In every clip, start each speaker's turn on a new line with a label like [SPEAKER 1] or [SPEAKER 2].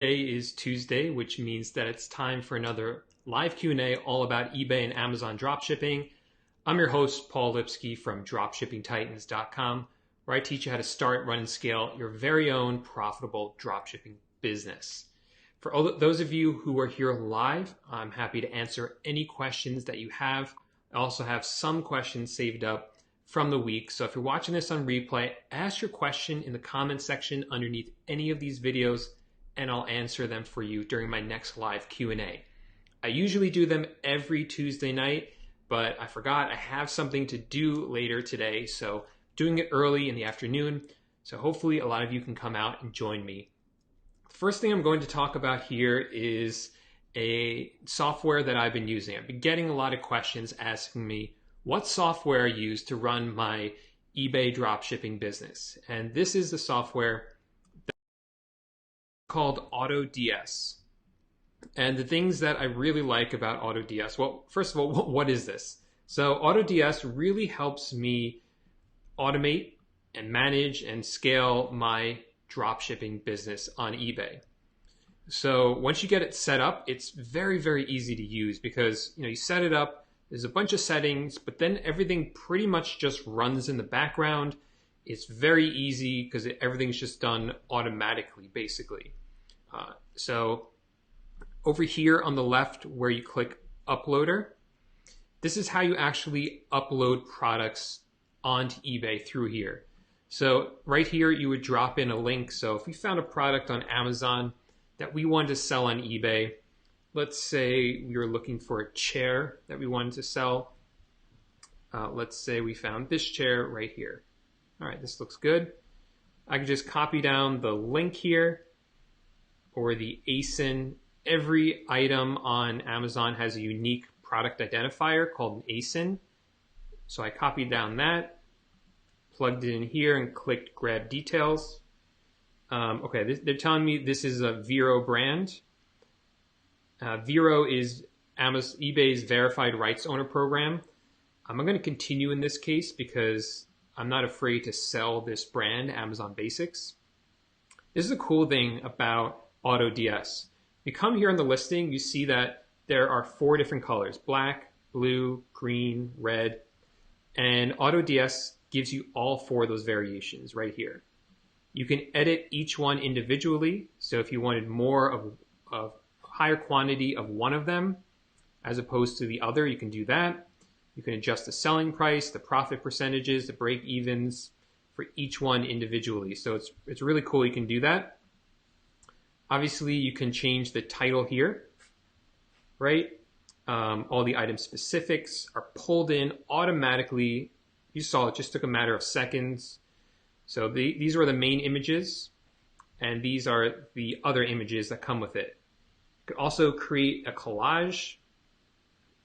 [SPEAKER 1] Today is Tuesday, which means that it's time for another live Q&A all about eBay and Amazon dropshipping. I'm your host, Paul Lipsky from dropshippingtitans.com, where I teach you how to start, run, and scale your very own profitable dropshipping business. For all those of you who are here live, I'm happy to answer any questions that you have. I also have some questions saved up from the week. So if you're watching this on replay, ask your question in the comment section underneath any of these videos, and I'll answer them for you during my next live Q&A. I usually do them every Tuesday night, but I forgot I have something to do later today, so doing it early in the afternoon. So hopefully a lot of you can come out and join me. First thing I'm going to talk about here is a software that I've been using. I've been getting a lot of questions asking me what software I use to run my eBay dropshipping business. And this is the software called AutoDS. And the things that I really like about AutoDS, well, first of all, what is this? So AutoDS really helps me automate and manage and scale my dropshipping business on eBay. So once you get it set up, it's very, very easy to use because you set it up, there's a bunch of settings, but then everything pretty much just runs in the background. It's very easy because everything's just done automatically, basically. So over here on the left where you click Uploader, this is how you actually upload products onto eBay through here. So right here you would drop in a link. So if we found a product on Amazon that we wanted to sell on eBay, let's say we were looking for a chair that we wanted to sell. Let's say we found this chair right here. All right, this looks good. I can just copy down the link here or the ASIN. Every item on Amazon has a unique product identifier called an ASIN. So I copied down that, plugged it in here and clicked grab details. Okay, they're telling me this is a Vero brand. Vero is eBay's verified rights owner program. I'm going to continue in this case because I'm not afraid to sell this brand, Amazon Basics. This is a cool thing about AutoDS. You come here on the listing, you see that there are 4 different colors: black, blue, green, red, and AutoDS gives you all 4 of those variations right here. You can edit each one individually. So if you wanted more of higher quantity of one of them as opposed to the other, you can do that. You can adjust the selling price, the profit percentages, the break evens for each one individually. So it's really cool you can do that. Obviously, you can change the title here, right? All the item specifics are pulled in automatically. You saw it just took a matter of seconds. So these are the main images, and these are the other images that come with it. You can also create a collage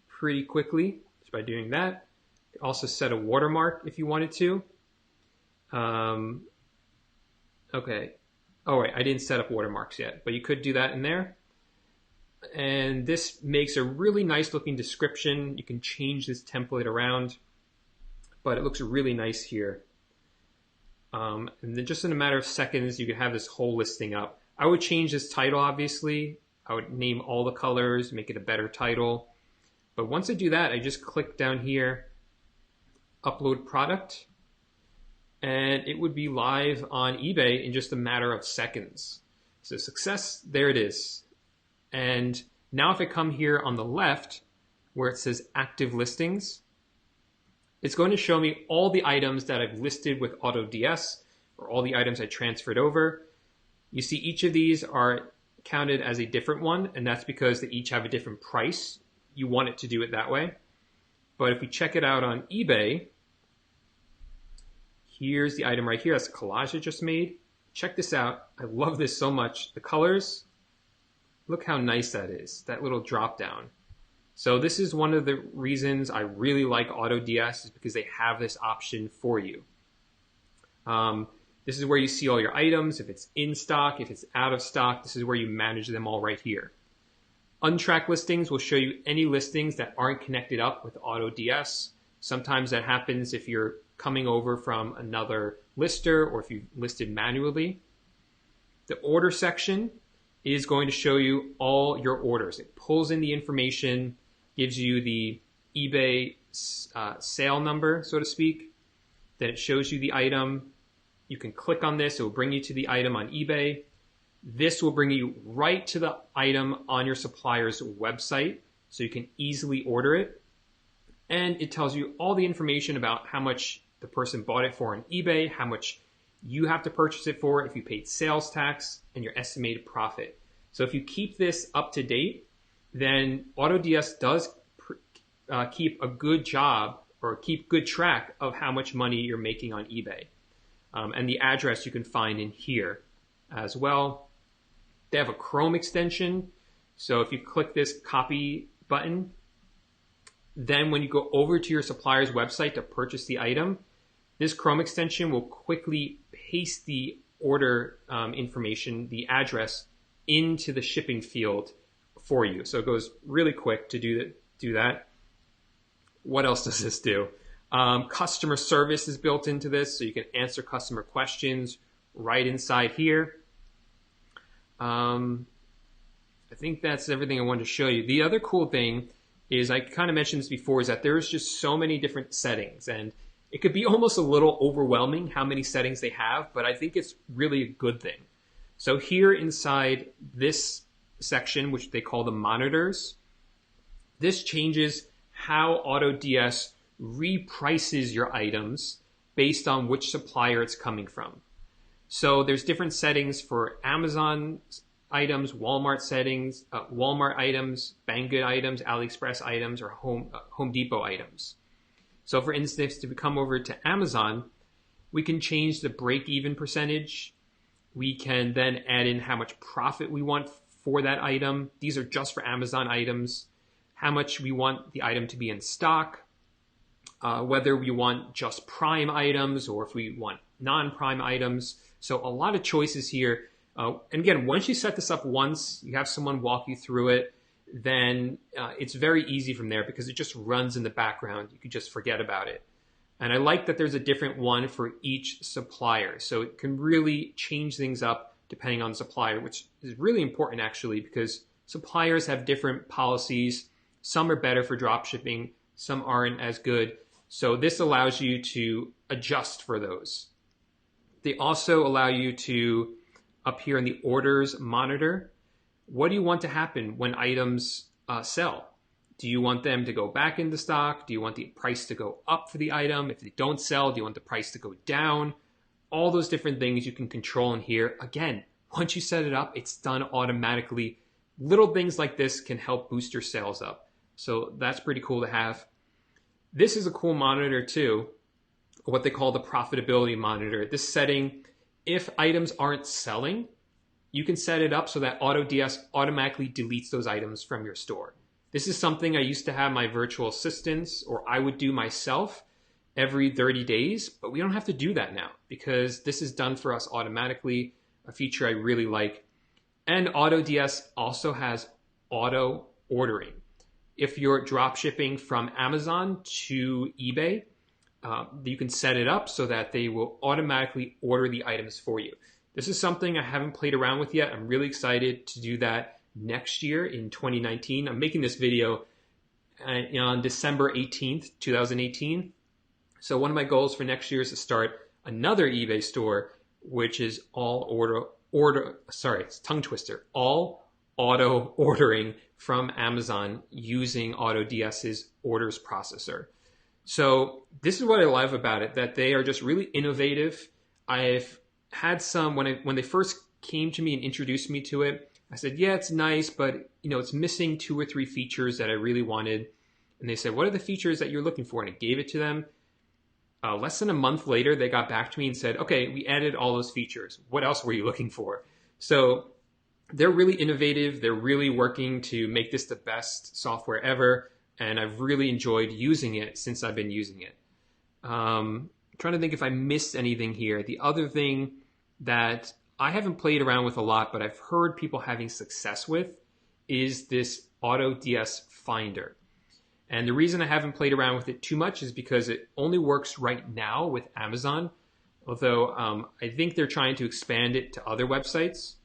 [SPEAKER 1] pretty quickly just by doing that. You can also set a watermark if you wanted to. Okay. Oh, wait, I didn't set up watermarks yet, but you could do that in there. And this makes a really nice looking description. You can change this template around, but it looks really nice here. And then just in a matter of seconds, you could have this whole listing up. I would change this title, obviously. I would name all the colors, make it a better title. But once I do that, I just click down here, upload product, and it would be live on eBay in just a matter of seconds. So success, there it is. And now if I come here on the left where it says active listings, it's going to show me all the items that I've listed with AutoDS, or all the items I transferred over. You see each of these are counted as a different one, and that's because they each have a different price. You want it to do it that way. But if we check it out on eBay, here's the item right here. That's a collage I just made. Check this out. I love this so much. The colors, look how nice that is, that little drop down. So this is one of the reasons I really like AutoDS, is because they have this option for you. This is where you see all your items, if it's in stock, if it's out of stock. This is where you manage them all right here. Untracked listings will show you any listings that aren't connected up with AutoDS. Sometimes that happens if you're coming over from another lister or if you listed manually. The order section is going to show you all your orders. It pulls in the information, gives you the eBay sale number, so to speak. Then it shows you the item. You can click on this. It will bring you to the item on eBay. This will bring you right to the item on your supplier's website, so you can easily order it. And it tells you all the information about how much the person bought it for on eBay, how much you have to purchase it for, if you paid sales tax, and your estimated profit. So if you keep this up to date, then AutoDS does keep a good job or keep good track of how much money you're making on eBay. And the address you can find in here as well. They have a Chrome extension. So if you click this copy button, then when you go over to your supplier's website to purchase the item, this Chrome extension will quickly paste the order information, the address, into the shipping field for you. So it goes really quick to do that. What else does this do? Customer service is built into this, so you can answer customer questions right inside here. I think that's everything I wanted to show you. The other cool thing is, I kind of mentioned this before, is that there's just so many different settings, and it could be almost a little overwhelming how many settings they have, but I think it's really a good thing. So here inside this section, which they call the monitors, this changes how AutoDS reprices your items based on which supplier it's coming from. So there's different settings for Amazon items, Walmart settings, Walmart items, Banggood items, AliExpress items, or Home Depot items. So for instance, if we come over to Amazon, we can change the break-even percentage. We can then add in how much profit we want for that item. These are just for Amazon items. How much we want the item to be in stock, whether we want just Prime items or if we want non-Prime items. So a lot of choices here. And again, once you set this up once, you have someone walk you through it, then it's very easy from there because it just runs in the background. You can just forget about it. And I like that there's a different one for each supplier. So it can really change things up depending on the supplier, which is really important actually, because suppliers have different policies. Some are better for drop shipping, some aren't as good. So this allows you to adjust for those. They also allow you to, up here in the orders monitor, what do you want to happen when items sell? Do you want them to go back into stock? Do you want the price to go up for the item? If they don't sell, do you want the price to go down? All those different things you can control in here. Again, once you set it up, it's done automatically. Little things like this can help boost your sales up. So that's pretty cool to have. This is a cool monitor too, what they call the profitability monitor. This setting, if items aren't selling, you can set it up so that AutoDS automatically deletes those items from your store. This is something I used to have my virtual assistants, or I would do myself every 30 days, but we don't have to do that now because this is done for us automatically, a feature I really like. And AutoDS also has auto ordering. If you're drop shipping from Amazon to eBay, you can set it up so that they will automatically order the items for you. This is something I haven't played around with yet. I'm really excited to do that next year in 2019. I'm making this video on December 18th, 2018. So one of my goals for next year is to start another eBay store, which is all auto ordering from Amazon using AutoDS's orders processor. So this is what I love about it, that they are just really innovative. I've had some, when they first came to me and introduced me to it, I said, yeah, it's nice, but it's missing 2 or 3 features that I really wanted. And they said, what are the features that you're looking for? And I gave it to them. Less than a month later, they got back to me and said, okay, we added all those features. What else were you looking for? So they're really innovative. They're really working to make this the best software ever. And I've really enjoyed using it since I've been using it. I'm trying to think if I missed anything here. The other thing that I haven't played around with a lot, but I've heard people having success with, is this AutoDS Finder. And the reason I haven't played around with it too much is because it only works right now with Amazon, although I think they're trying to expand it to other websites.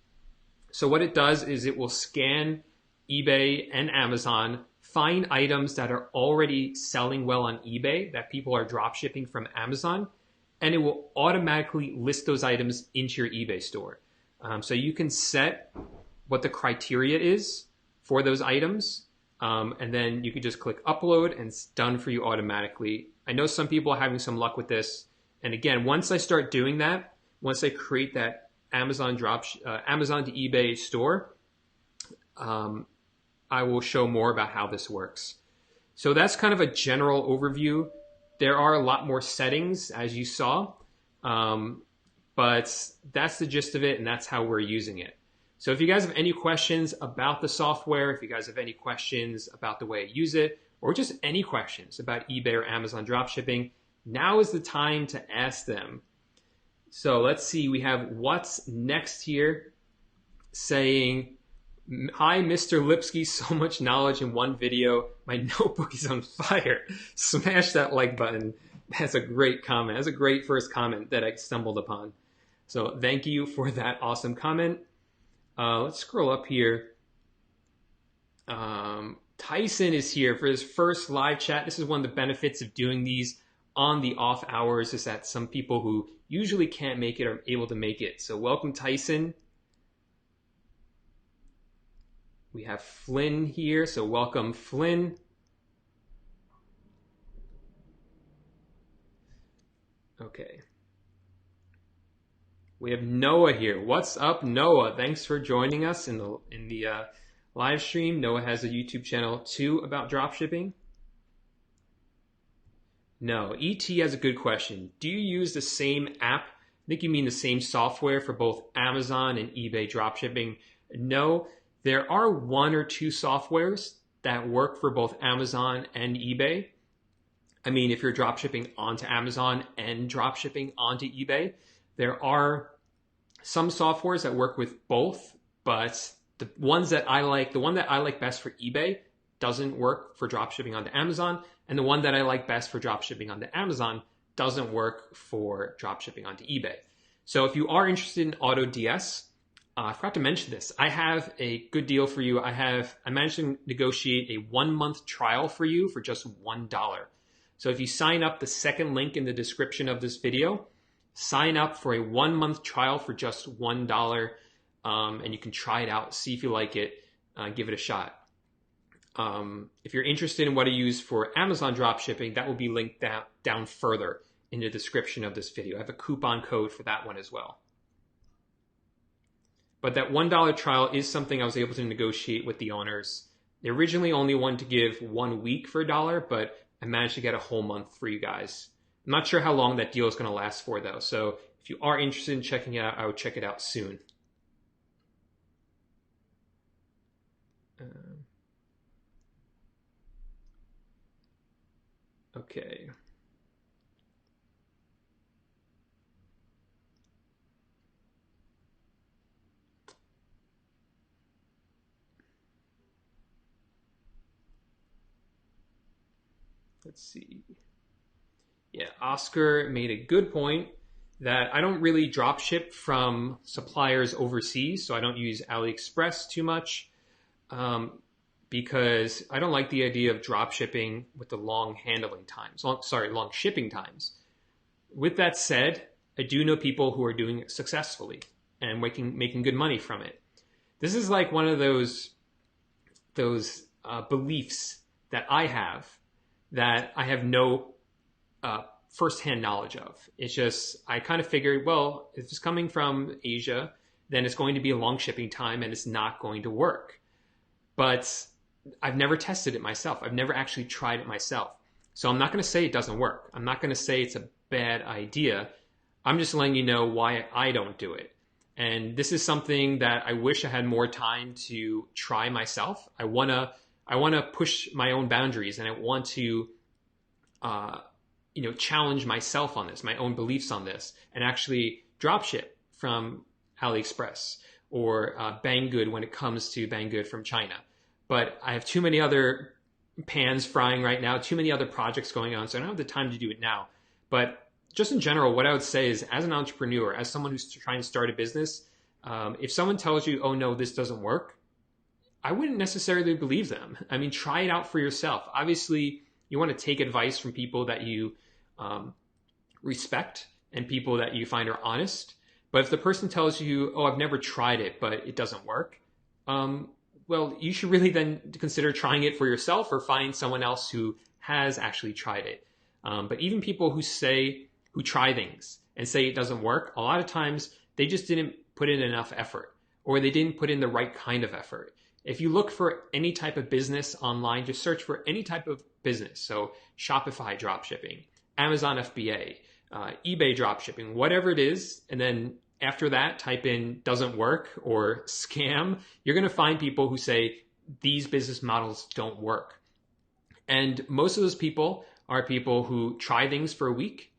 [SPEAKER 1] So what it does is it will scan eBay and Amazon, find items that are already selling well on eBay that people are drop shipping from Amazon, and it will automatically list those items into your eBay store. So you can set what the criteria is for those items, and then you can just click upload and it's done for you automatically. I know some people are having some luck with this. And again, once I start doing that, once I create that Amazon to eBay store, I will show more about how this works. So that's kind of a general overview. There are a lot more settings, as you saw, but that's the gist of it, and that's how we're using it. So if you guys have any questions about the software, if you guys have any questions about the way I use it, or just any questions about eBay or Amazon dropshipping, now is the time to ask them. So let's see, we have what's next here saying, hi, Mr. Lipsky, so much knowledge in one video. My notebook is on fire. Smash that like button. That's a great comment. That's a great first comment that I stumbled upon. So thank you for that awesome comment. Let's scroll up here. Tyson is here for his first live chat. This is one of the benefits of doing these on the off hours, is that some people who usually can't make it are able to make it. So welcome, Tyson. We have Flynn here, so welcome, Flynn. Okay. We have Noah here. What's up, Noah? Thanks for joining us in the live stream. Noah has a YouTube channel too about dropshipping. No, ET has a good question. Do you use the same app? I think you mean the same software for both Amazon and eBay dropshipping. No, there are one or two softwares that work for both Amazon and eBay. I mean, if you're dropshipping onto Amazon and dropshipping onto eBay, there are some softwares that work with both, but the one that I like best for eBay doesn't work for dropshipping onto Amazon, and the one that I like best for dropshipping onto Amazon doesn't work for dropshipping onto eBay. So if you are interested in AutoDS, I forgot to mention this. I have a good deal for you. I managed to negotiate a 1-month trial for you for just $1. So if you sign up, the second link in the description of this video, sign up for a 1-month trial for just $1, and you can try it out, see if you like it, give it a shot. If you're interested in what I use for Amazon dropshipping, that will be linked down further in the description of this video. I have a coupon code for that one as well. But that $1 trial is something I was able to negotiate with the owners. They originally only wanted to give 1 week for $1, but I managed to get a whole month for you guys. I'm not sure how long that deal is going to last for, though. So if you are interested in checking it out, I would check it out soon. Okay. Let's see. Yeah, Oscar made a good point that I don't really drop ship from suppliers overseas, so I don't use AliExpress too much because I don't like the idea of drop shipping with the long handling times, long shipping times. With that said, I do know people who are doing it successfully and making good money from it. This is like one of those beliefs that I have no firsthand knowledge of. It's just, I kind of figured, well, if it's coming from Asia, then it's going to be a long shipping time and it's not going to work. But I've never tested it myself. I've never actually tried it myself. So I'm not going to say it doesn't work. I'm not going to say it's a bad idea. I'm just letting you know why I don't do it. And this is something that I wish I had more time to try myself. I want to push my own boundaries, and I want to challenge myself on this, my own beliefs on this, and actually drop ship from AliExpress or Banggood when it comes to Banggood from China. But I have too many other pans frying right now, too many other projects going on, so I don't have the time to do it now. But just in general, what I would say is, as an entrepreneur, as someone who's trying to start a business, If someone tells you, oh no, this doesn't work, I wouldn't necessarily believe them. I mean, try it out for yourself. Obviously, you want to take advice from people that you respect and people that you find are honest. But if the person tells you, oh, I've never tried it, but it doesn't work, well, you should really then consider trying it for yourself or find someone else who has actually tried it. But even people who try things and say it doesn't work, a lot of times they just didn't put in enough effort, or they didn't put in the right kind of effort. If you look for any type of business online, just search for any type of business. So Shopify dropshipping, Amazon FBA, eBay dropshipping, whatever it is. And then after that, type in doesn't work or scam. You're going to find people who say these business models don't work. And most of those people are people who try things for a week,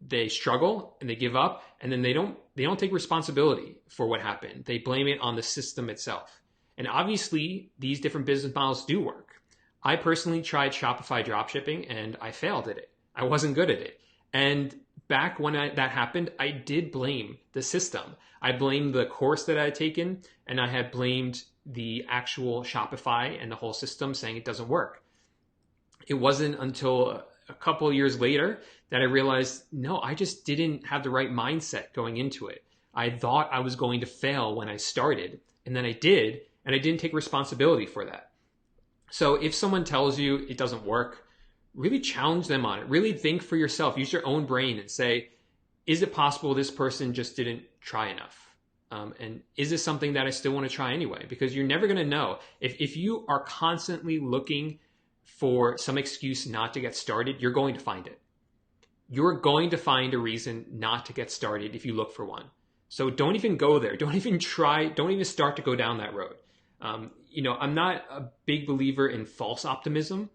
[SPEAKER 1] they struggle and they give up, and then they don't take responsibility for what happened. They blame it on the system itself. And obviously, these different business models do work. I personally tried Shopify dropshipping and I failed at it. I wasn't good at it. And back when that happened, I did blame the system. I blamed the course that I had taken, and I had blamed the actual Shopify and the whole system, saying it doesn't work. It wasn't until a couple of years later that I realized, no, I just didn't have the right mindset going into it. I thought I was going to fail when I started, and then I did, and I didn't take responsibility for that. So if someone tells you it doesn't work, really challenge them on it. Really think for yourself. Use your own brain and say, is it possible this person just didn't try enough? And is this something that I still want to try anyway? Because you're never going to know. If you are constantly looking for some excuse not to get started, you're going to find it. You're going to find a reason not to get started if you look for one. So don't even go there. Don't even try. Don't even start to go down that road. I'm not a big believer in false optimism.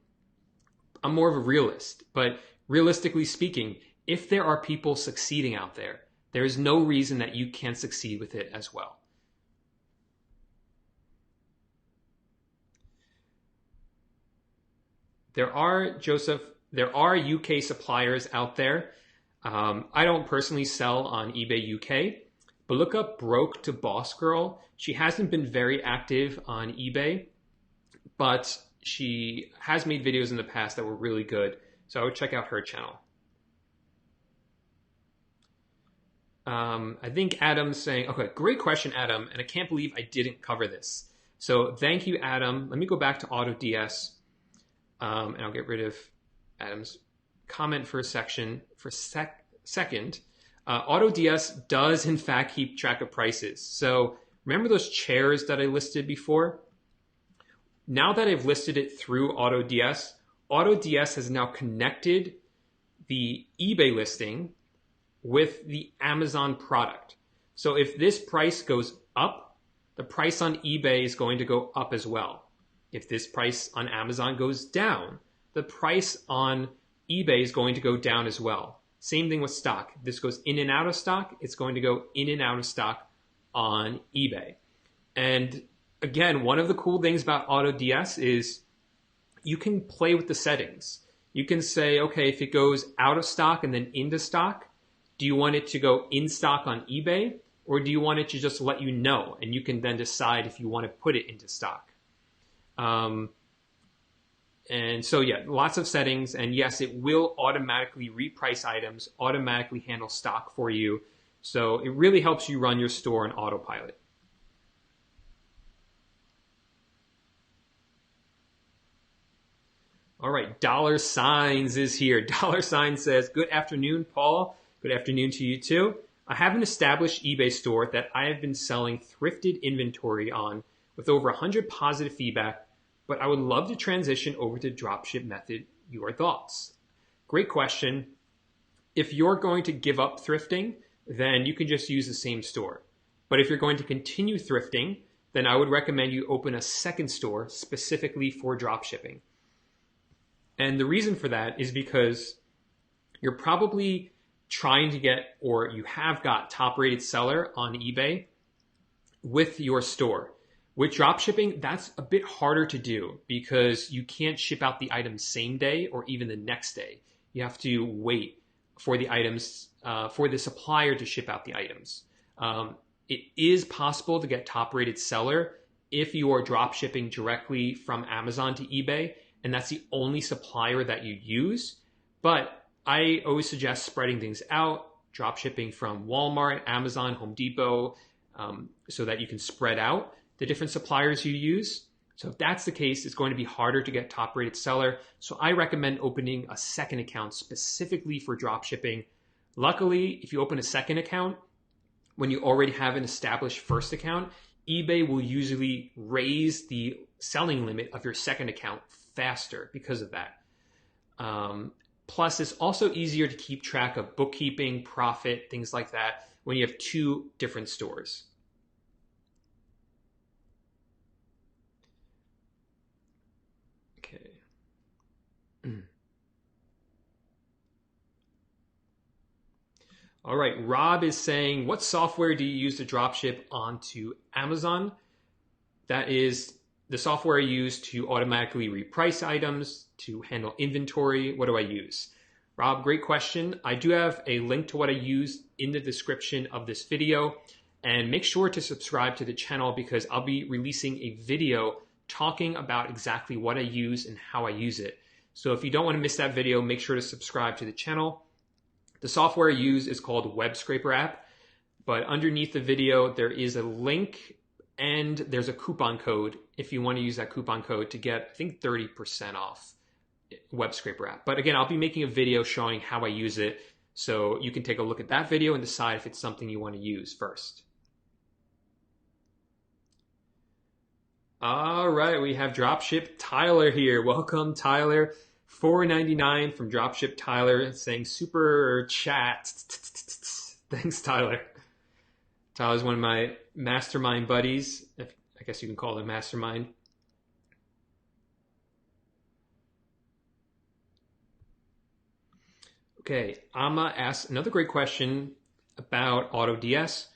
[SPEAKER 1] I'm more of a realist. But realistically speaking, if there are people succeeding out there, there is no reason that you can't succeed with it as well. There are UK suppliers out there. I don't personally sell on eBay UK, but look up Broke to Boss Girl. She hasn't been very active on eBay, but she has made videos in the past that were really good. So I would check out her channel. I think Adam's saying, okay, great question, Adam. And I can't believe I didn't cover this. So thank you, Adam. Let me go back to AutoDS. And I'll get rid of Adam's comment for a second. AutoDS does, in fact, keep track of prices. So remember those chairs that I listed before? Now that I've listed it through AutoDS, AutoDS has now connected the eBay listing with the Amazon product. So if this price goes up, the price on eBay is going to go up as well. If this price on Amazon goes down, the price on eBay is going to go down as well. Same thing with stock. If this goes in and out of stock, it's going to go in and out of stock on eBay. And again, one of the cool things about AutoDS is you can play with the settings. You can say, okay, if it goes out of stock and then into stock, do you want it to go in stock on eBay, or do you want it to just let you know? And you can then decide if you want to put it into stock. And so, yeah, lots of settings. And yes, it will automatically reprice items, automatically handle stock for you. So it really helps you run your store on autopilot. All right, dollar signs is here. Dollar sign says, good afternoon, Paul. Good afternoon to you too. I have an established eBay store that I have been selling thrifted inventory on with over 100 positive feedback, but I would love to transition over to dropship method. Your thoughts? Great question. If you're going to give up thrifting, then you can just use the same store. But if you're going to continue thrifting, then I would recommend you open a second store specifically for dropshipping. And the reason for that is because you're probably trying to get, or you have got, top rated seller on eBay with your store. With dropshipping, that's a bit harder to do because you can't ship out the items same day or even the next day. You have to wait for the items, for the supplier to ship out the items. It is possible to get top rated seller if you are drop shipping directly from Amazon to eBay, and that's the only supplier that you use. But I always suggest spreading things out, drop shipping from Walmart, Amazon, Home Depot, so that you can spread out the different suppliers you use. So if that's the case, it's going to be harder to get top rated seller. So I recommend opening a second account specifically for drop shipping. Luckily, if you open a second account, when you already have an established first account, eBay will usually raise the selling limit of your second account faster because of that. Plus, it's also easier to keep track of bookkeeping, profit, things like that when you have two different stores. Okay. All right, Rob is saying, what software do you use to dropship onto Amazon? That is the software I use to automatically reprice items, to handle inventory. What do I use? Rob, great question. I do have a link to what I use in the description of this video. And make sure to subscribe to the channel because I'll be releasing a video talking about exactly what I use and how I use it. So if you don't want to miss that video, make sure to subscribe to the channel. The software I use is called Web Scraper app, but underneath the video, there is a link and there's a coupon code if you want to use that coupon code to get, I think, 30% off Web Scraper app. But again, I'll be making a video showing how I use it, so you can take a look at that video and decide if it's something you want to use first. All right, we have Dropship Tyler here. Welcome, Tyler. $4.99 from Dropship Tyler saying super chat. Thanks, Tyler. Tyler's one of my mastermind buddies. I guess you can call it a mastermind. Okay, Amma asks another great question about AutoDS.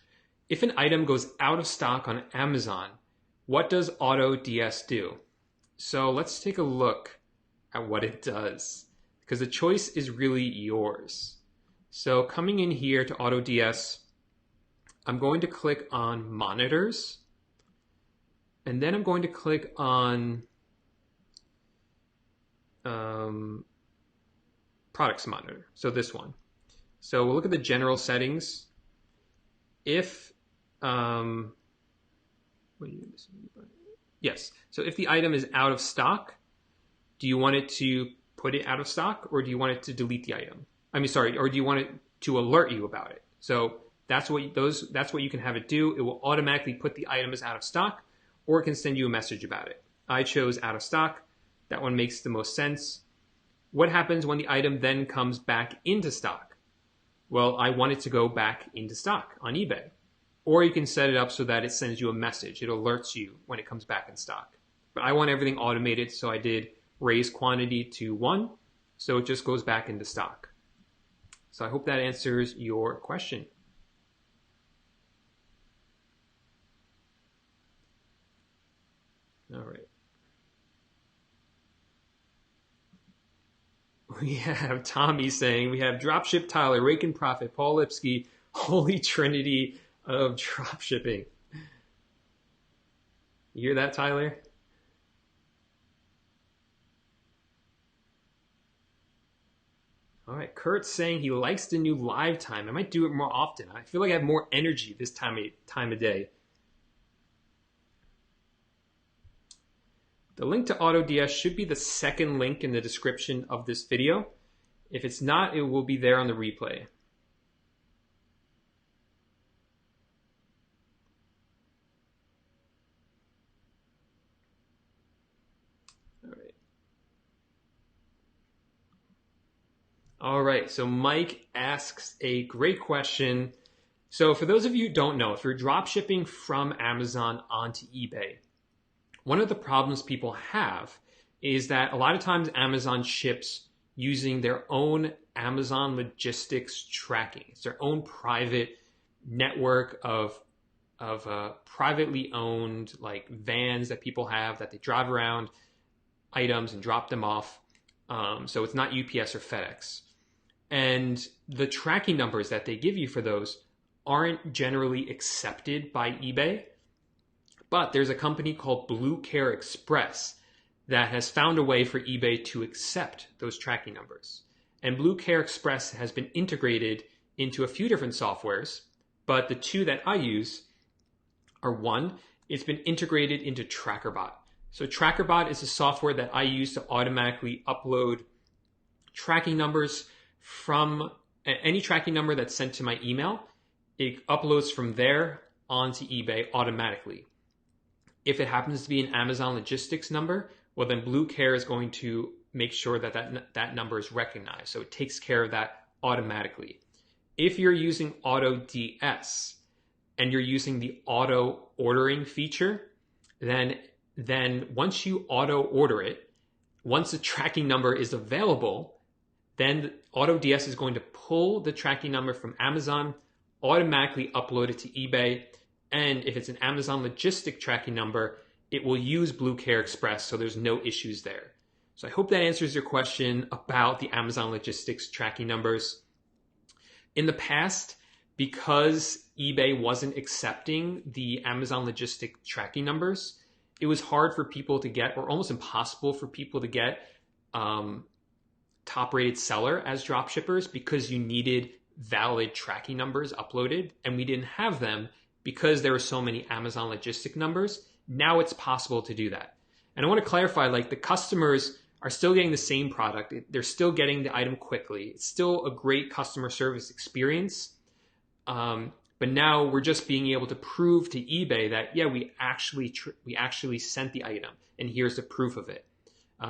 [SPEAKER 1] If an item goes out of stock on Amazon, what does AutoDS do? So let's take a look at what it does, because the choice is really yours. So coming in here to AutoDS, I'm going to click on monitors, and then I'm going to click on products monitor. So this one. So we'll look at the general settings. If yes, so if the item is out of stock, do you want it to put it out of stock, or do you want it to delete the item? Or do you want it to alert you about it? So that's what you can have it do. It will automatically put the item as out of stock, or it can send you a message about it. I chose out of stock. That one makes the most sense. What happens when the item then comes back into stock? Well, I want it to go back into stock on eBay. Or you can set it up so that it sends you a message. It alerts you when it comes back in stock. But I want everything automated, so I did raise quantity to 1, so it just goes back into stock. So I hope that answers your question. All right. We have Tommy saying, we have Dropship Tyler, Rake and Profit, Paul Lipsky, Holy Trinity of dropshipping. You hear that, Tyler? All right, Kurt's saying he likes the new live time. I might do it more often. I feel like I have more energy this time of day. The link to AutoDS should be the second link in the description of this video. If it's not, it will be there on the replay. All right, so Mike asks a great question. So for those of you who don't know, if you're drop shipping from Amazon onto eBay, one of the problems people have is that a lot of times Amazon ships using their own Amazon logistics tracking. It's their own private network of privately owned like vans that people have that they drive around items and drop them off. So it's not UPS or FedEx. And the tracking numbers that they give you for those aren't generally accepted by eBay. But there's a company called Blue Care Express that has found a way for eBay to accept those tracking numbers. And Blue Care Express has been integrated into a few different softwares, but the two that I use are one, it's been integrated into TrackerBot. So TrackerBot is a software that I use to automatically upload tracking numbers from any tracking number that's sent to my email. It uploads from there onto eBay automatically. If it happens to be an Amazon Logistics number, well, then Blue Care is going to make sure that that number is recognized. So it takes care of that automatically. If you're using AutoDS and you're using the auto ordering feature, then once you auto order it, once the tracking number is available, then AutoDS is going to pull the tracking number from Amazon, automatically upload it to eBay. And if it's an Amazon logistic tracking number, it will use Blue Care Express, so there's no issues there. So I hope that answers your question about the Amazon logistics tracking numbers. In the past, because eBay wasn't accepting the Amazon logistic tracking numbers, it was hard for people to get, or almost impossible for people to get top-rated seller as dropshippers because you needed valid tracking numbers uploaded, and we didn't have them because there were so many Amazon logistic numbers. Now it's possible to do that. And I want to clarify, like, the customers are still getting the same product. They're still getting the item quickly. It's still a great customer service experience. But now we're just being able to prove to eBay that, yeah, we actually sent the item, and here's the proof of it.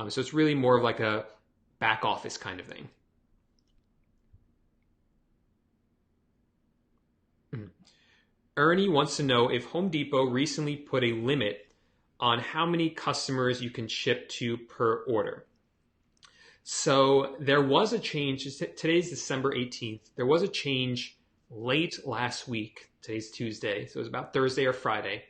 [SPEAKER 1] So it's really more of like a back office kind of thing. Ernie wants to know if Home Depot recently put a limit on how many customers you can ship to per order. So there was a change. Today's December 18th. There was a change late last week. Today's Tuesday, so it was about Thursday or Friday.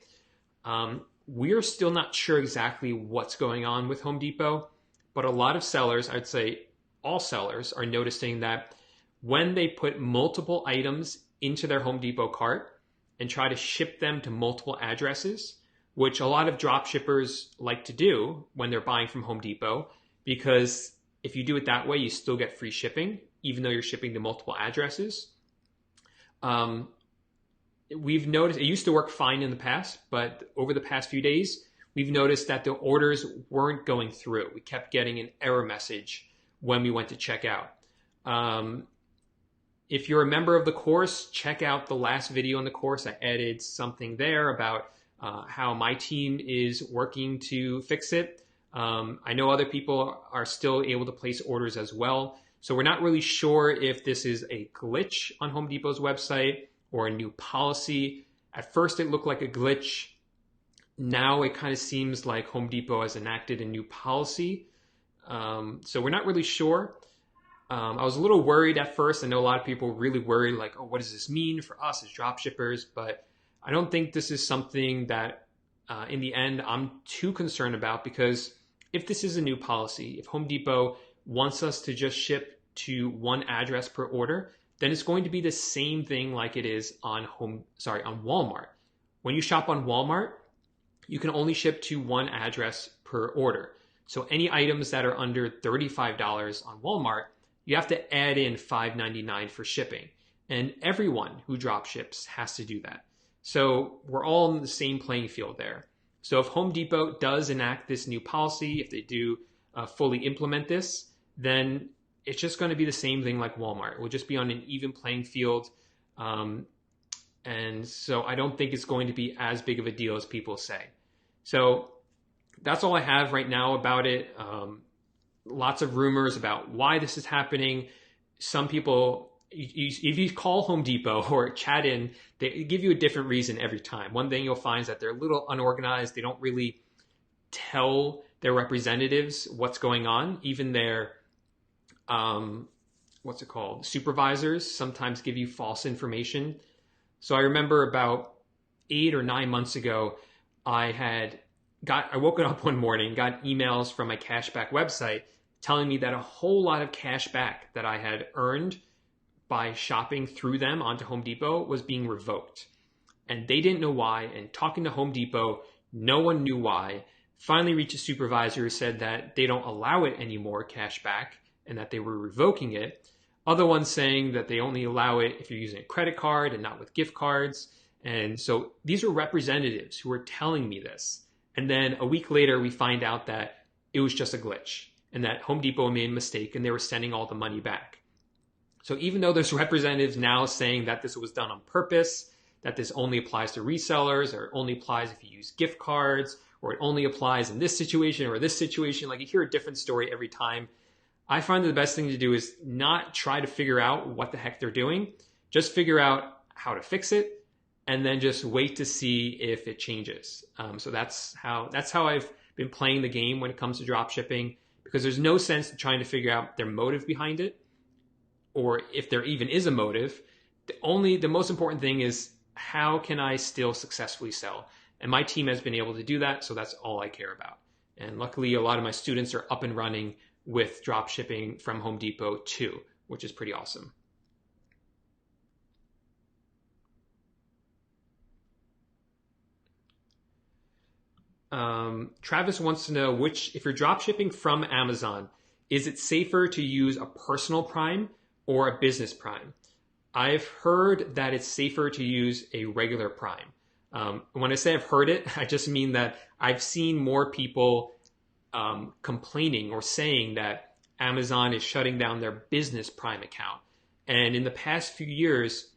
[SPEAKER 1] We're still not sure exactly what's going on with Home Depot, but a lot of sellers, I'd say all sellers, are noticing that when they put multiple items into their Home Depot cart and try to ship them to multiple addresses, which a lot of drop shippers like to do when they're buying from Home Depot, because if you do it that way, you still get free shipping, even though you're shipping to multiple addresses. We've noticed, it used to work fine in the past, but over the past few days, we've noticed that the orders weren't going through. We kept getting an error message when we went to check out. If you're a member of the course, check out the last video in the course. I added something there about how my team is working to fix it. I know other people are still able to place orders as well. So we're not really sure if this is a glitch on Home Depot's website or a new policy. At first it looked like a glitch. Now it kind of seems like Home Depot has enacted a new policy. So we're not really sure. I was a little worried at first. I know a lot of people were really worried, like, oh, what does this mean for us as drop shippers? But I don't think this is something that in the end I'm too concerned about, because if this is a new policy, if Home Depot wants us to just ship to one address per order, then it's going to be the same thing like it is on Walmart. When you shop on Walmart, you can only ship to one address per order. So any items that are under $35 on Walmart, you have to add in $5.99 for shipping. And everyone who drop ships has to do that. So we're all in the same playing field there. So if Home Depot does enact this new policy, if they do fully implement this, then it's just going to be the same thing like Walmart. It will just be on an even playing field. And so I don't think it's going to be as big of a deal as people say. So that's all I have right now about it. Lots of rumors about why this is happening. Some people, if you call Home Depot or chat in, they give you a different reason every time. One thing you'll find is that they're a little unorganized. They don't really tell their representatives what's going on. Even their, supervisors sometimes give you false information. So I remember about 8 or 9 months ago, I woke up one morning, got emails from my cashback website telling me that a whole lot of cash back that I had earned by shopping through them onto Home Depot was being revoked. And they didn't know why. And talking to Home Depot, no one knew why. Finally reached a supervisor who said that they don't allow it anymore, cash back, and that they were revoking it. Other ones saying that they only allow it if you're using a credit card and not with gift cards. And so these were representatives who were telling me this. And then a week later, we find out that it was just a glitch and that Home Depot made a mistake and they were sending all the money back. So even though there's representatives now saying that this was done on purpose, that this only applies to resellers or it only applies if you use gift cards, or it only applies in this situation or this situation, like you hear a different story every time. I find that the best thing to do is not try to figure out what the heck they're doing. Just figure out how to fix it and then just wait to see if it changes. So that's how I've been playing the game when it comes to drop shipping, because there's no sense in trying to figure out their motive behind it, or if there even is a motive. The most important thing is, how can I still successfully sell? And my team has been able to do that, so that's all I care about. And luckily, a lot of my students are up and running with drop shipping from Home Depot too, which is pretty awesome. Travis wants to know if you're drop shipping from Amazon, is it safer to use a personal Prime or a business Prime? I've heard that it's safer to use a regular Prime. When I say I've heard it, I just mean that I've seen more people complaining or saying that Amazon is shutting down their business Prime account. And in the past few years,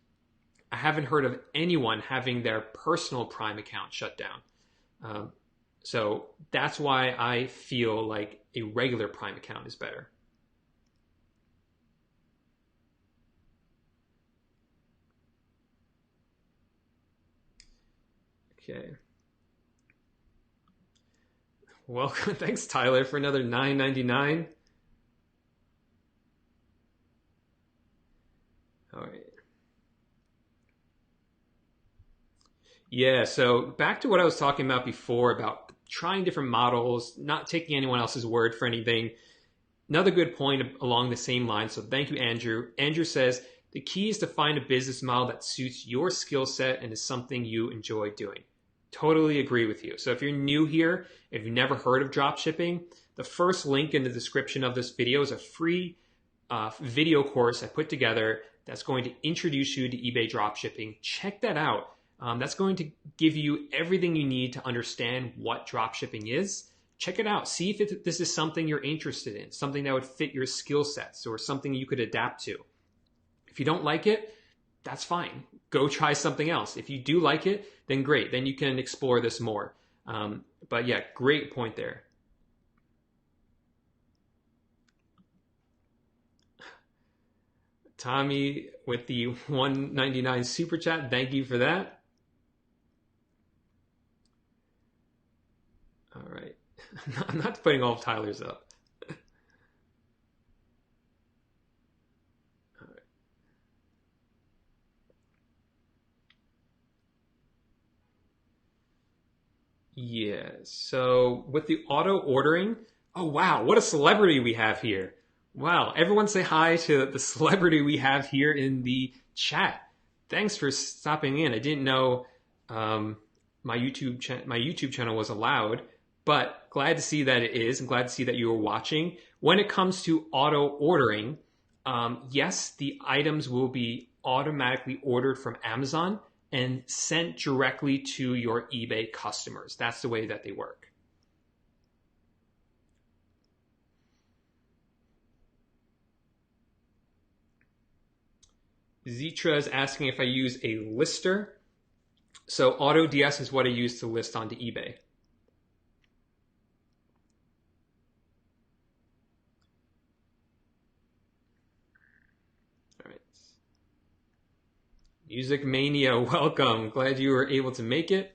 [SPEAKER 1] I haven't heard of anyone having their personal Prime account shut down. So that's why I feel like a regular Prime account is better. Okay. Welcome. Thanks, Tyler, for another $9.99. All right. Yeah, so back to what I was talking about before about trying different models, not taking anyone else's word for anything. Another good point along the same line. So thank you, Andrew. Andrew says, the key is to find a business model that suits your skill set and is something you enjoy doing. Totally agree with you. So if you're new here, if you've never heard of dropshipping, the first link in the description of this video is a free video course I put together that's going to introduce you to eBay dropshipping. Check that out. That's going to give you everything you need to understand what dropshipping is. Check it out. See if this is something you're interested in, something that would fit your skill sets or something you could adapt to. If you don't like it, that's fine. Go try something else. If you do like it, then great. Then you can explore this more. But yeah, great point there. Tommy with the $1.99 super chat. Thank you for that. All right. I'm not putting all of Tyler's up. All right. Yeah, so with the auto ordering, oh wow, what a celebrity we have here. Wow, everyone say hi to the celebrity we have here in the chat. Thanks for stopping in. I didn't know my YouTube channel was allowed, but glad to see that it is, and glad to see that you are watching. When it comes to auto ordering, yes, the items will be automatically ordered from Amazon and sent directly to your eBay customers. That's the way that they work. Zitra is asking if I use a lister. So AutoDS is what I use to list onto eBay. All right. Music Mania, welcome. Glad you were able to make it.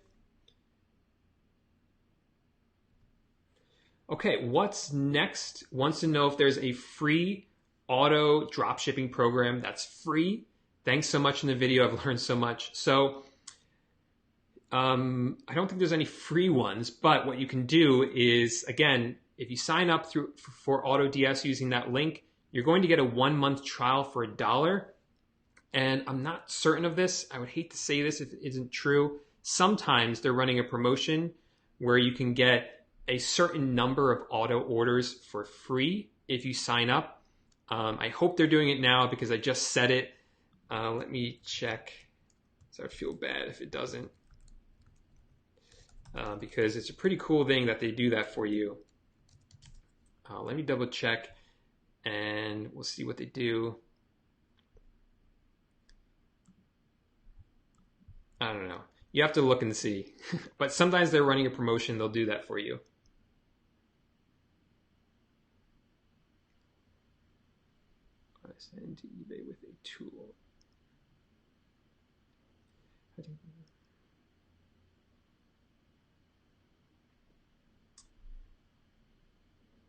[SPEAKER 1] Okay, what's next? Wants to know if there's a free auto dropshipping program that's free. Thanks so much in the video. I've learned so much. So I don't think there's any free ones, but what you can do is, again, if you sign up for AutoDS using that link, you're going to get a 1-month trial for $1. And I'm not certain of this. I would hate to say this if it isn't true. Sometimes they're running a promotion where you can get a certain number of auto orders for free if you sign up. I hope they're doing it now because I just said it. Let me check. So I feel bad if it doesn't. Because it's a pretty cool thing that they do that for you. Let me double check and we'll see what they do. I don't know. You have to look and see. But sometimes they're running a promotion. They'll do that for you. I send to eBay with a tool.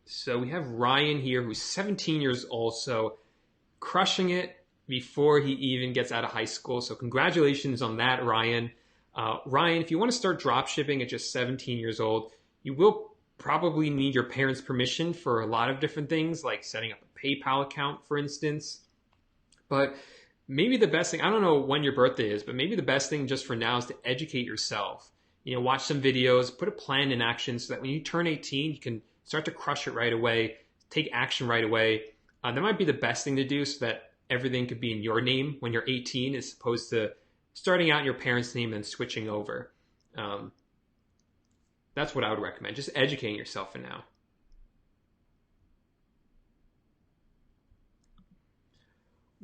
[SPEAKER 1] So we have Ryan here, who's 17 years old, so crushing it before he even gets out of high school. So congratulations on that, Ryan. Ryan, if you want to start drop shipping at just 17 years old, you will probably need your parents' permission for a lot of different things, like setting up a PayPal account, for instance. But maybe the best thing, I don't know when your birthday is, but maybe the best thing just for now is to educate yourself. You know, watch some videos, put a plan in action so that when you turn 18, you can start to crush it right away, take action right away. That might be the best thing to do so that everything could be in your name when you're 18 as opposed to starting out in your parents' name and switching over. That's what I would recommend, just educating yourself for now.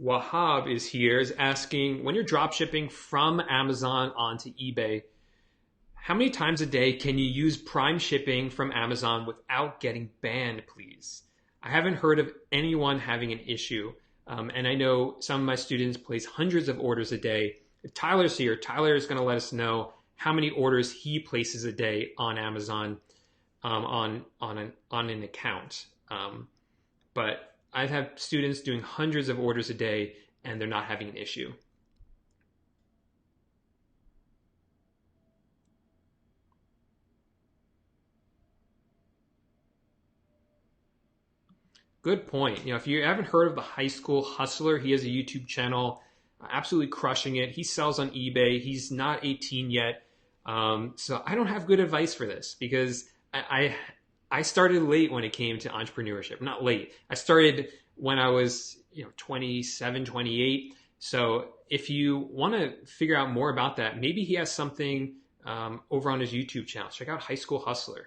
[SPEAKER 1] Wahab is here, is asking, when you're drop shipping from Amazon onto eBay, how many times a day can you use Prime shipping from Amazon without getting banned, please? I haven't heard of anyone having an issue. And I know some of my students place hundreds of orders a day. If Tyler's here, Tyler is going to let us know how many orders he places a day on Amazon on an account. But I've had students doing hundreds of orders a day and they're not having an issue. Good point. You know, if you haven't heard of the High School Hustler, he has a YouTube channel, absolutely crushing it. He sells on eBay. He's not 18 yet. So I don't have good advice for this because I started late when it came to entrepreneurship. Not late. I started when I was 27, 28. So if you want to figure out more about that, maybe he has something over on his YouTube channel. Check out High School Hustler.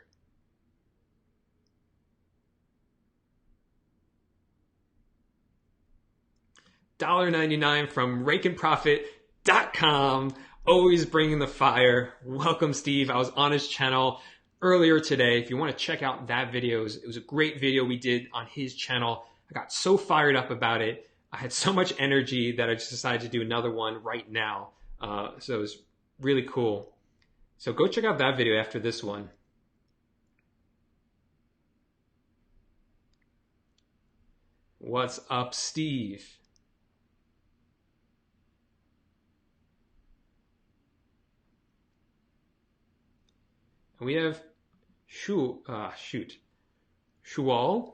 [SPEAKER 1] $1.99 from rakeandprofit.com. Always bringing the fire. Welcome, Steve. I was on his channel earlier today. If you want to check out that video, it was a great video we did on his channel. I got so fired up about it. I had so much energy that I just decided to do another one right now. So it was really cool. So go check out that video after this one. What's up, Steve? We have Shual.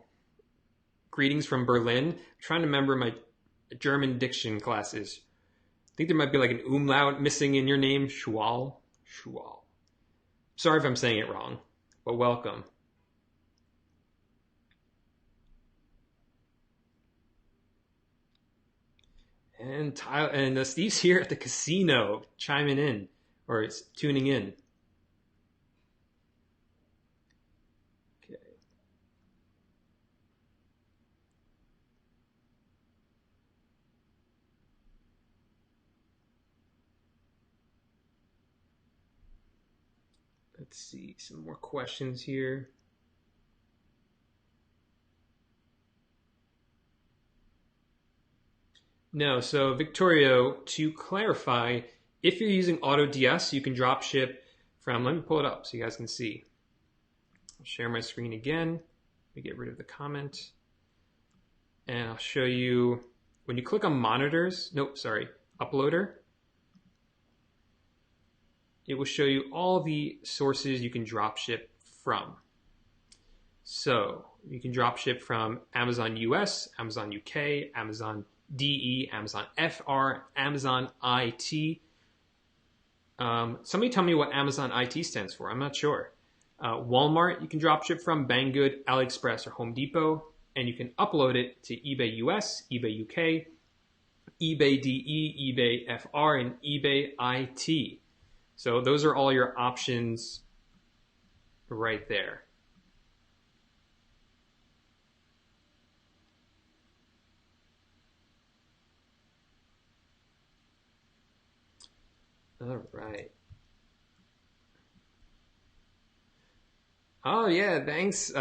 [SPEAKER 1] Greetings from Berlin. I'm trying to remember my German diction classes. I think there might be like an umlaut missing in your name. Shual. Sorry if I'm saying it wrong, but welcome. And Steve's here at the casino, chiming in, or it's tuning in. Let's see, some more questions here. No, so Victorio, to clarify, if you're using AutoDS, you can drop ship from, let me pull it up so you guys can see. I'll share my screen again. Let me get rid of the comment. And I'll show you, when you click on monitors, uploader, it will show you all the sources you can drop ship from. So you can drop ship from Amazon US, Amazon UK, Amazon DE, Amazon FR, Amazon IT. Somebody tell me what Amazon IT stands for. I'm not sure. Walmart, you can dropship from, Banggood, AliExpress, or Home Depot, and you can upload it to eBay US, eBay UK, eBay DE, eBay FR, and eBay IT. So those are all your options right there. All right. Oh yeah, thanks.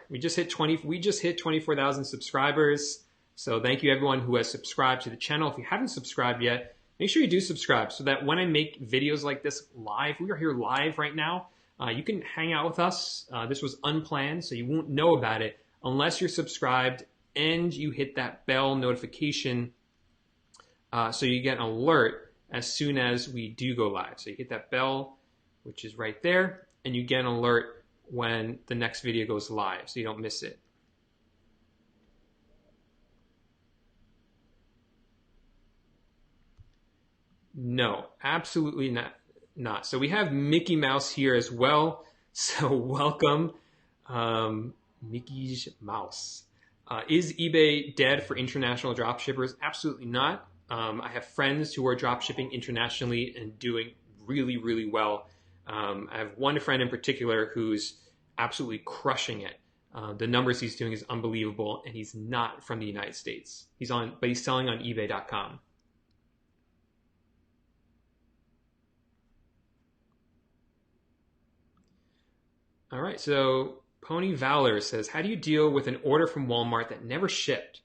[SPEAKER 1] We just hit 24,000 subscribers. So thank you everyone who has subscribed to the channel. If you haven't subscribed yet, make sure you do subscribe so that when I make videos like this live, we are here live right now. You can hang out with us. This was unplanned, so you won't know about it unless you're subscribed and you hit that bell notification so you get an alert as soon as we do go live. So you hit that bell, which is right there, and you get an alert when the next video goes live so you don't miss it. No, absolutely not. So we have Mickey Mouse here as well. So welcome, Mickey Mouse. Is eBay dead for international dropshippers? Absolutely not. I have friends who are dropshipping internationally and doing really, really well. I have one friend in particular who's absolutely crushing it. The numbers he's doing is unbelievable, and he's not from the United States. But he's selling on eBay.com. All right, so Pony Valor says, how do you deal with an order from Walmart that never shipped?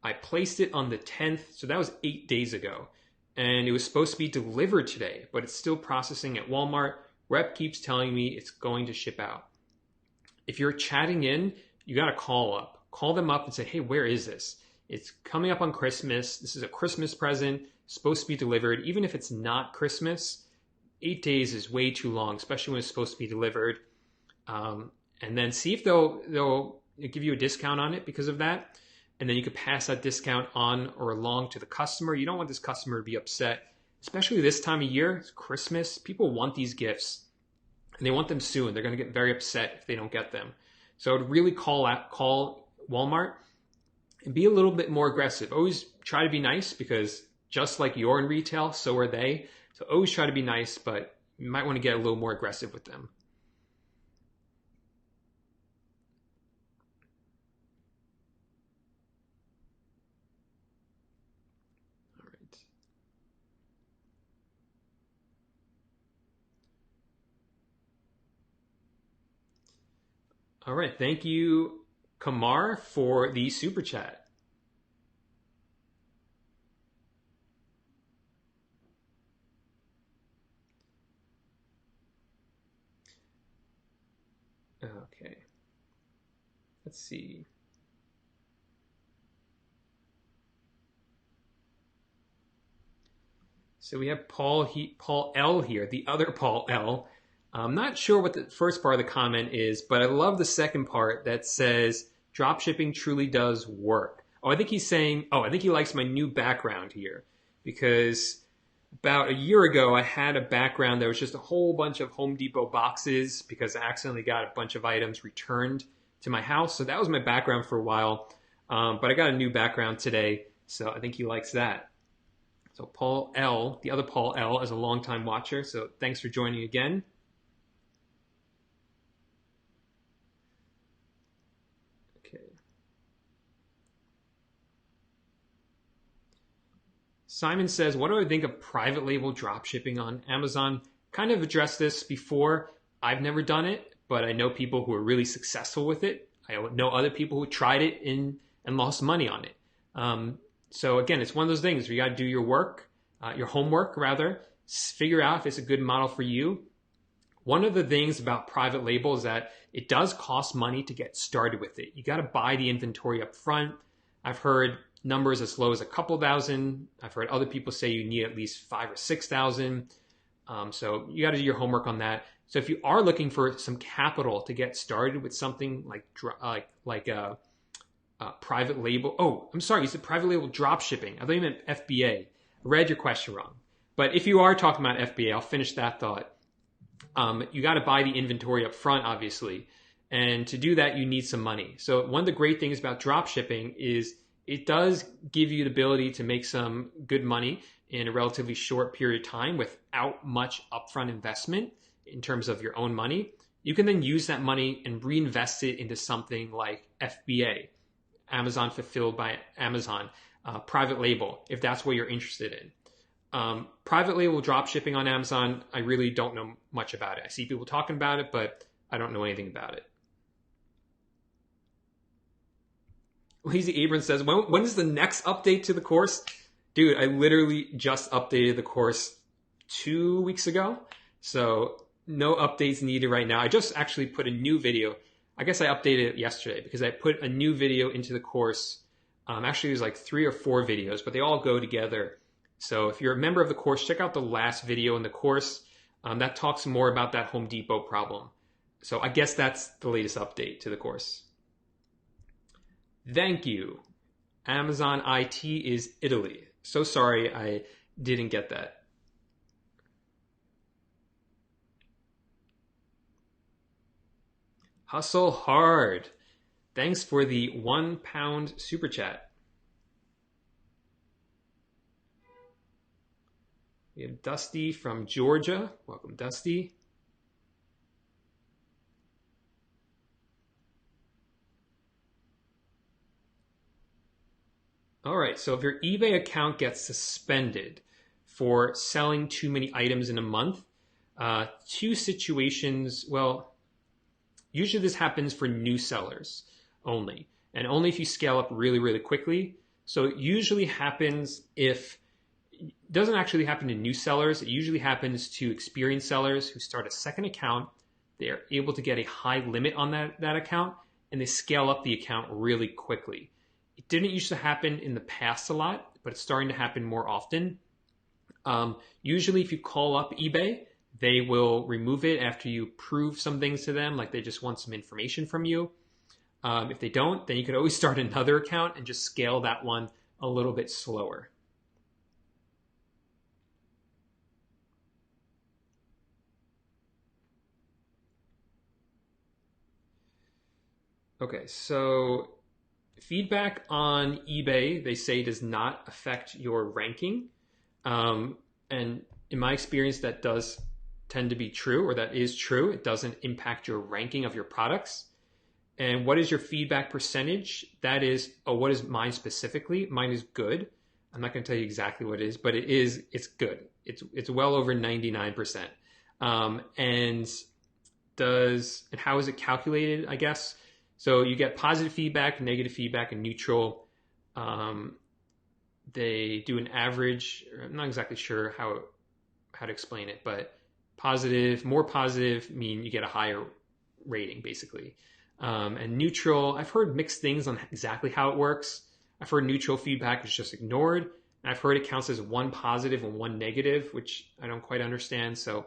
[SPEAKER 1] I placed it on the 10th, so that was 8 days ago, and it was supposed to be delivered today, but it's still processing at Walmart. Rep keeps telling me it's going to ship out. If you're chatting in, you got to call them up and say, hey, where is this? It's coming up on Christmas. This is a Christmas present, supposed to be delivered. Even if it's not Christmas, 8 days is way too long, especially when it's supposed to be delivered. And then see if they'll give you a discount on it because of that. And then you could pass that discount on or along to the customer. You don't want this customer to be upset, especially this time of year. It's Christmas. People want these gifts and they want them soon. They're going to get very upset if they don't get them. So I would really call Walmart and be a little bit more aggressive. Always try to be nice because just like you're in retail, so are they. So always try to be nice, but you might want to get a little more aggressive with them. All right, thank you, Kamar, for the super chat. Okay, let's see. So we have Paul L here, the other Paul L. I'm not sure what the first part of the comment is, but I love the second part that says, dropshipping truly does work. Oh, I think he's saying, I think he likes my new background here because about a year ago, I had a background that was just a whole bunch of Home Depot boxes because I accidentally got a bunch of items returned to my house. So that was my background for a while. But I got a new background today, so I think he likes that. So Paul L, the other Paul L, is a longtime watcher. So thanks for joining again. Simon says, what do I think of private label drop shipping on Amazon? Kind of addressed this before. I've never done it, but I know people who are really successful with it. I know other people who tried it and lost money on it. So again, it's one of those things where you got to do your work, your homework rather, figure out if it's a good model for you. One of the things about private label is that it does cost money to get started with it. You got to buy the inventory up front. I've heard numbers as low as a couple thousand. I've heard other people say you need at least 5,000 or 6,000. So you got to do your homework on that. So if you are looking for some capital to get started with something like private label. Oh, I'm sorry. You said private label drop shipping. I thought you meant FBA. I read your question wrong. But if you are talking about FBA, I'll finish that thought. You got to buy the inventory up front, obviously. And to do that, you need some money. So one of the great things about drop shipping is it does give you the ability to make some good money in a relatively short period of time without much upfront investment in terms of your own money. You can then use that money and reinvest it into something like FBA, Amazon Fulfilled by Amazon, private label, if that's what you're interested in. Private label drop shipping on Amazon, I really don't know much about it. I see people talking about it, but I don't know anything about it. Lazy Abram says, when is the next update to the course? Dude, I literally just updated the course 2 weeks ago. So no updates needed right now. I just actually put a new video. I guess I updated it yesterday because I put a new video into the course. Actually, there's like 3 or 4 videos, but they all go together. So if you're a member of the course, check out the last video in the course. That talks more about that Home Depot problem. So I guess that's the latest update to the course. Thank you. Amazon IT is Italy. So sorry I didn't get that. Hustle hard. Thanks for the £1 super chat. We have Dusty from Georgia. Welcome, Dusty. All right, so if your eBay account gets suspended for selling too many items in a month, 2 situations, well, usually this happens for new sellers only, and only if you scale up really, really quickly. So it usually happens it doesn't actually happen to new sellers. It usually happens to experienced sellers who start a second account. They're able to get a high limit on that account, and they scale up the account really quickly. It didn't used to happen in the past a lot, but it's starting to happen more often. Usually if you call up eBay, they will remove it after you prove some things to them, like they just want some information from you. If they don't, then you could always start another account and just scale that one a little bit slower. Okay, so feedback on eBay, they say, does not affect your ranking. And in my experience, that does tend to be true, or that is true. It doesn't impact your ranking of your products. And what is your feedback percentage? That is, what is mine specifically? Mine is good. I'm not going to tell you exactly what it is, but it's good. It's well over 99%. And how is it calculated, I guess? So you get positive feedback, negative feedback, and neutral. They do an average. I'm not exactly sure how to explain it, but more positive mean you get a higher rating, basically. And neutral, I've heard mixed things on exactly how it works. I've heard neutral feedback is just ignored. And I've heard it counts as 1 positive and 1 negative, which I don't quite understand. So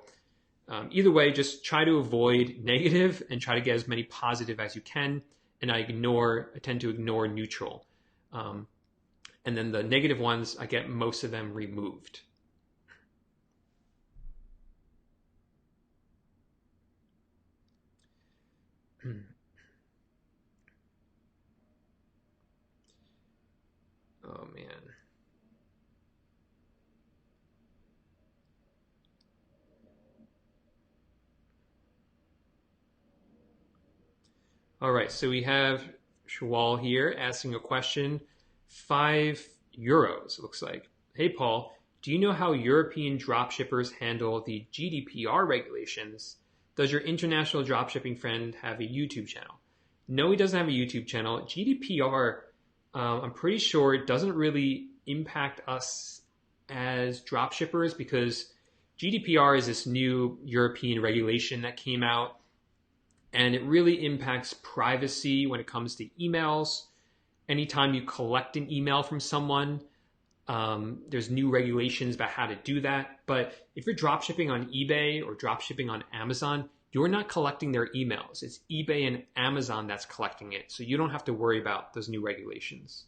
[SPEAKER 1] either way, just try to avoid negative and try to get as many positive as you can. And I tend to ignore neutral. And then the negative ones, I get most of them removed. Oh, man. All right, so we have Shawal here asking a question. €5, it looks like. Hey, Paul, do you know how European dropshippers handle the GDPR regulations? Does your international dropshipping friend have a YouTube channel? No, he doesn't have a YouTube channel. GDPR, I'm pretty sure it doesn't really impact us as dropshippers because GDPR is this new European regulation that came out, and it really impacts privacy when it comes to emails. Anytime you collect an email from someone, there's new regulations about how to do that. But if you're dropshipping on eBay or dropshipping on Amazon, you're not collecting their emails. It's eBay and Amazon that's collecting it. So you don't have to worry about those new regulations.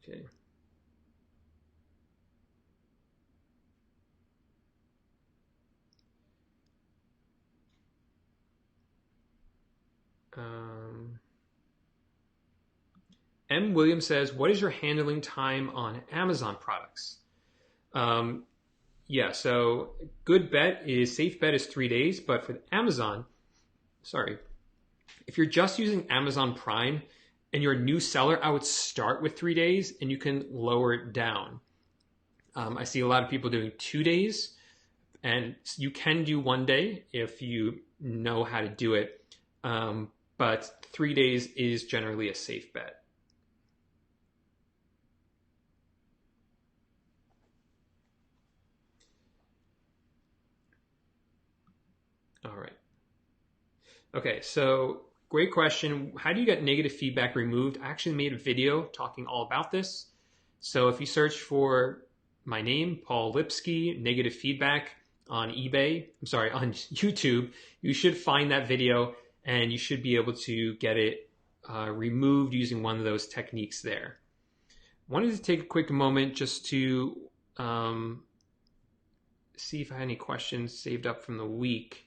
[SPEAKER 1] Okay. M. Williams says, what is your handling time on Amazon products? Yeah, so safe bet is 3 days, but for Amazon, if you're just using Amazon Prime and you're a new seller, I would start with 3 days and you can lower it down. I see a lot of people doing 2 days, and you can do 1 day if you know how to do it. But 3 days is generally a safe bet. All right. Okay, so great question. How do you get negative feedback removed? I actually made a video talking all about this. So if you search for my name, Paul Lipsky, negative feedback on on YouTube, you should find that video and you should be able to get it removed using one of those techniques there. Wanted to take a quick moment just to see if I had any questions saved up from the week.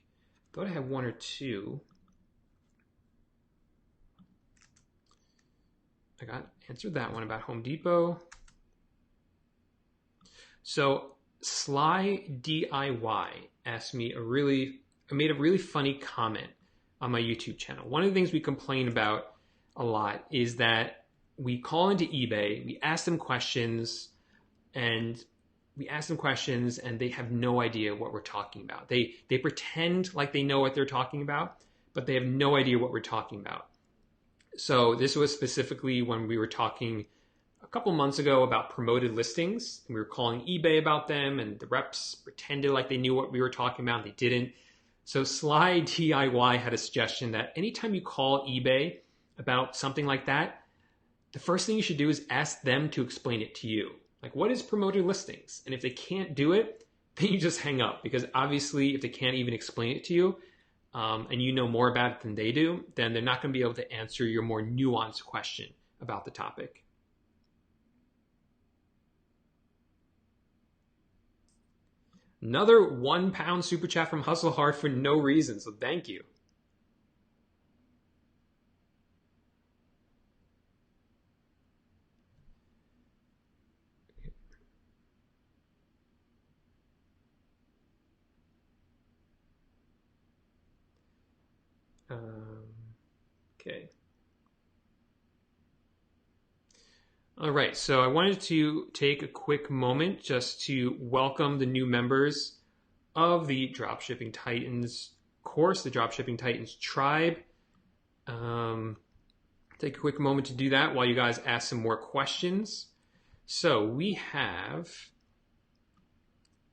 [SPEAKER 1] Thought I had one or two. I answered that one about Home Depot. So Sly DIY asked me made a really funny comment on my YouTube channel. One of the things we complain about a lot is that we call into eBay, we ask them questions, and they have no idea what we're talking about. They pretend like they know what they're talking about, but they have no idea what we're talking about. So this was specifically when we were talking a couple months ago about promoted listings. And we were calling eBay about them, and the reps pretended like they knew what we were talking about. They didn't. So Sly DIY had a suggestion that anytime you call eBay about something like that, the first thing you should do is ask them to explain it to you. Like, what is promoted listings? And if they can't do it, then you just hang up, because obviously if they can't even explain it to you, and you know more about it than they do, then they're not going to be able to answer your more nuanced question about the topic. Another £1 super chat from Hustle Hard for no reason, so thank you. Okay. All right, so I wanted to take a quick moment just to welcome the new members of the Dropshipping Titans course, the Dropshipping Titans tribe. Take a quick moment to do that while you guys ask some more questions. So we have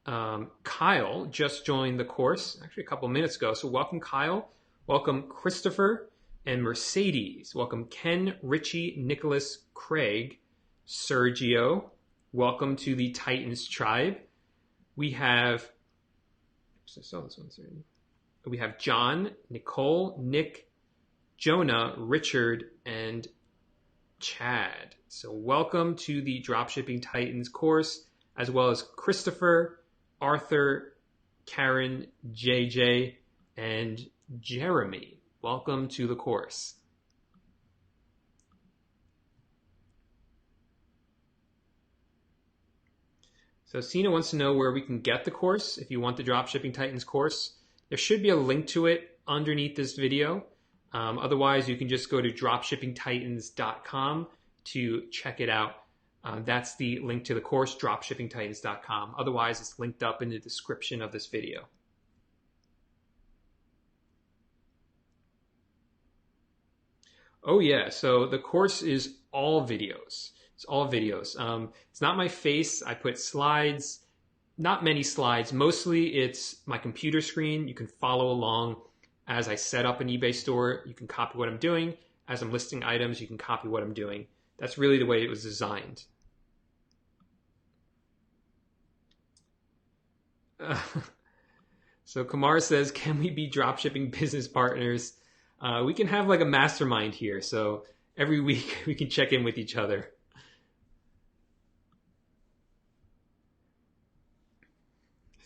[SPEAKER 1] Kyle just joined the course, actually a couple minutes ago. So welcome, Kyle. Welcome, Christopher and Mercedes. Welcome, Ken, Richie, Nicholas, Craig, Sergio. Welcome to the Titans tribe. We have, we have John, Nicole, Nick, Jonah, Richard, and Chad. So welcome to the Dropshipping Titans course, as well as Christopher, Arthur, Karen, JJ, and Jeremy. Welcome to the course. So Sina wants to know where we can get the course. If you want the Dropshipping Titans course, there should be a link to it underneath this video. Otherwise, you can just go to dropshippingtitans.com to check it out. That's the link to the course, dropshippingtitans.com. Otherwise, it's linked up in the description of this video. Oh yeah, so the course is all videos. It's all videos. It's not my face. I put slides, not many slides. Mostly it's my computer screen. You can follow along as I set up an eBay store. You can copy what I'm doing. As I'm listing items, you can copy what I'm doing. That's really the way it was designed. So Kamar says, can we be dropshipping business partners? We can have like a mastermind here. So every week we can check in with each other.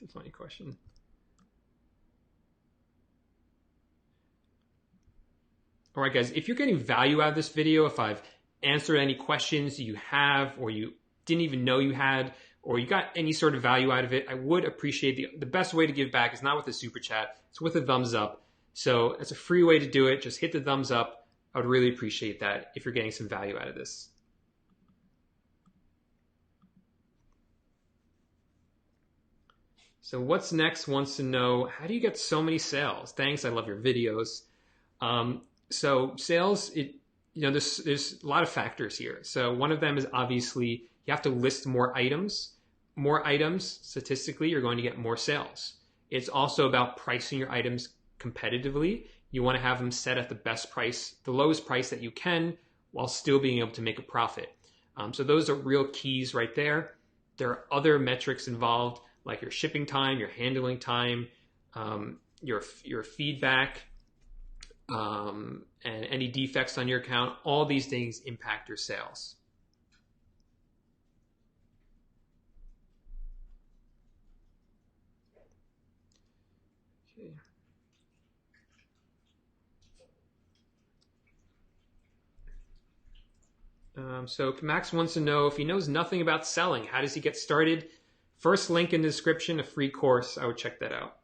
[SPEAKER 1] That's a funny question. All right, guys, if you're getting value out of this video, if I've answered any questions you have or you didn't even know you had, or you got any sort of value out of it, I would appreciate the best way to give back is not with a super chat, it's with a thumbs up. So it's a free way to do it. Just hit the thumbs up. I would really appreciate that if you're getting some value out of this. So what's next wants to know, how do you get so many sales? Thanks, I love your videos. So sales, there's a lot of factors here. So one of them is obviously you have to list more items. More items, statistically, you're going to get more sales. It's also about pricing your items competitively. You want to have them set at the best price, the lowest price that you can, while still being able to make a profit. So those are real keys right there. There are other metrics involved, like your shipping time, your handling time, your feedback, and any defects on your account. All these things impact your sales. Okay. So Max wants to know, if he knows nothing about selling, how does he get started? First link in the description, a free course. I would check that out.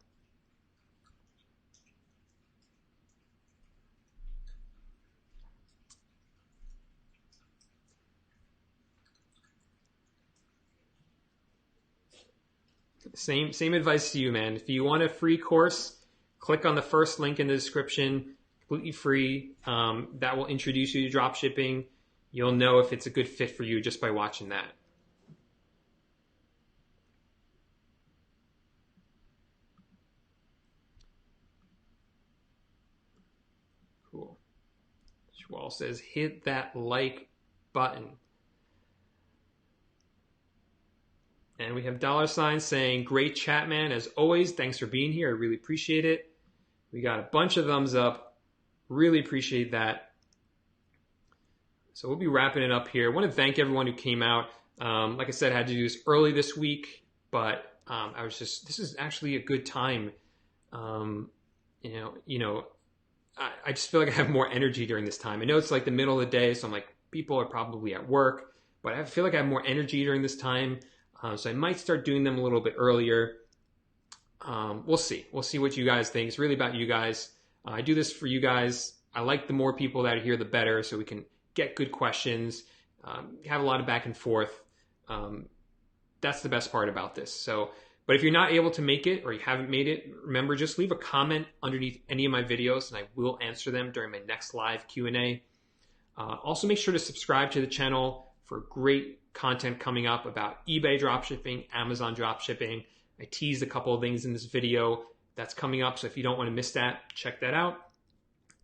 [SPEAKER 1] Same advice to you, man. If you want a free course, click on the first link in the description, completely free. That will introduce you to dropshipping. You'll know if it's a good fit for you just by watching that. Cool. Schwal says, hit that like button. And we have $ saying, great chat, man. As always, thanks for being here. I really appreciate it. We got a bunch of thumbs up. Really appreciate that. So we'll be wrapping it up here. I want to thank everyone who came out. Like I said, I had to do this early this week, but this is actually a good time. I just feel like I have more energy during this time. I know it's like the middle of the day, so I'm like, people are probably at work, but I feel like I have more energy during this time. So I might start doing them a little bit earlier. We'll see. We'll see what you guys think. It's really about you guys. I do this for you guys. I like the more people that are here, the better, so we can get good questions, have a lot of back and forth. That's the best part about this. So, but if you're not able to make it or you haven't made it, remember, just leave a comment underneath any of my videos and I will answer them during my next live Q&A. Also, make sure to subscribe to the channel for great content coming up about eBay dropshipping, Amazon dropshipping. I teased a couple of things in this video that's coming up, so if you don't want to miss that, check that out.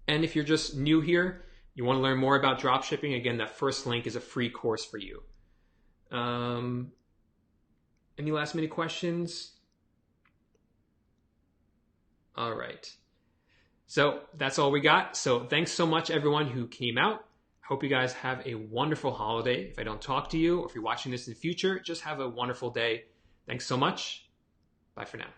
[SPEAKER 1] And if you're just new here, you want to learn more about dropshipping, again, that first link is a free course for you. Any last minute questions? All right. So that's all we got. So thanks so much, everyone who came out. Hope you guys have a wonderful holiday. If I don't talk to you, or if you're watching this in the future, just have a wonderful day. Thanks so much. Bye for now.